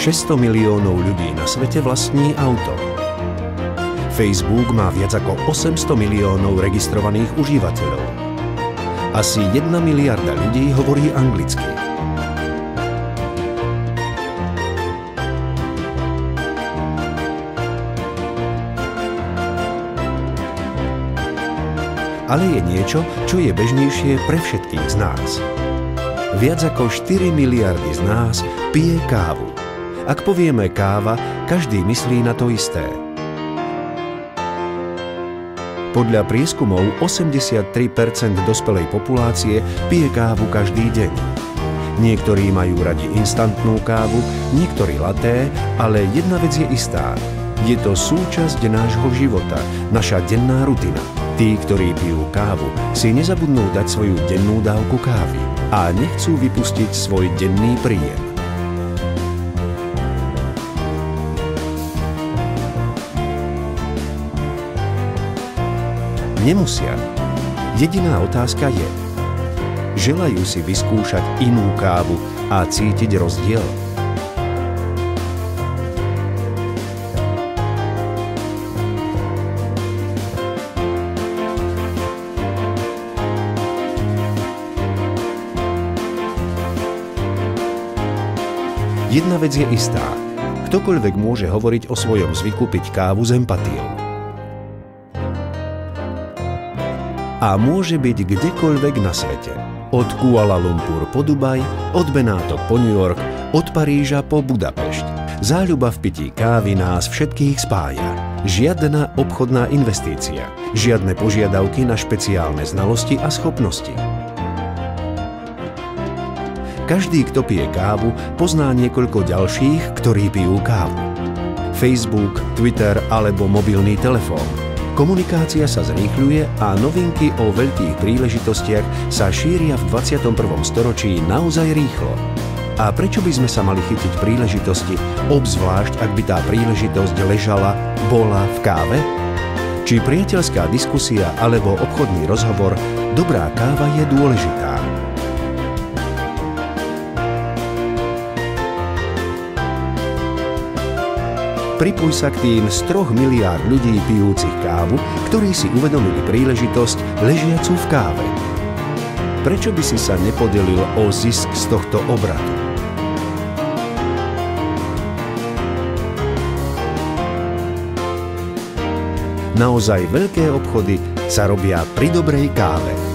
600 miliónov ľudí na svete vlastní auto. Facebook má viac ako 800 miliónov registrovaných užívateľov. Asi 1 miliarda ľudí hovorí anglicky. Ale je niečo, čo je bežnejšie pre všetkých z nás. Viac ako 4 miliardy z nás pije kávu. Ak povieme káva, každý myslí na to isté. Podľa prieskumov 83% dospelej populácie pije kávu každý deň. Niektorí majú radi instantnú kávu, niektorí laté, ale jedna vec je istá. Je to súčasť nášho života, naša denná rutina. Tí, ktorí pijú kávu, si nezabudnú dať svoju dennú dávku kávy a nechcú vypustiť svoj denný príjem. Nemusia. Jediná otázka je: želajú si vyskúšať inú kávu a cítiť rozdiel? Jedna vec je istá. Ktokoľvek môže hovoriť o svojom zvyku piť kávu s empatiou. A môže byť kdekoľvek na svete. Od Kuala Lumpur po Dubaj, od Benátok po New York, od Paríža po Budapešť. Záľuba v pití kávy nás všetkých spája. Žiadna obchodná investícia. Žiadne požiadavky na špeciálne znalosti a schopnosti. Každý, kto pije kávu, pozná niekoľko ďalších, ktorí pijú kávu. Facebook, Twitter alebo mobilný telefón. Komunikácia sa zrýchľuje a novinky o veľkých príležitostiach sa šíria v 21. storočí naozaj rýchlo. A prečo by sme sa mali chytiť príležitosti, obzvlášť ak by tá príležitosť ležala, bola v káve? Či priateľská diskusia alebo obchodný rozhovor, dobrá káva je dôležitá. Pripoj sa k tým z 3 miliárd ľudí pijúcich kávu, ktorí si uvedomili príležitosť ležiacu v káve. Prečo by si sa nepodelil o zisk z tohto obratu? Naozaj veľké obchody sa robia pri dobrej káve.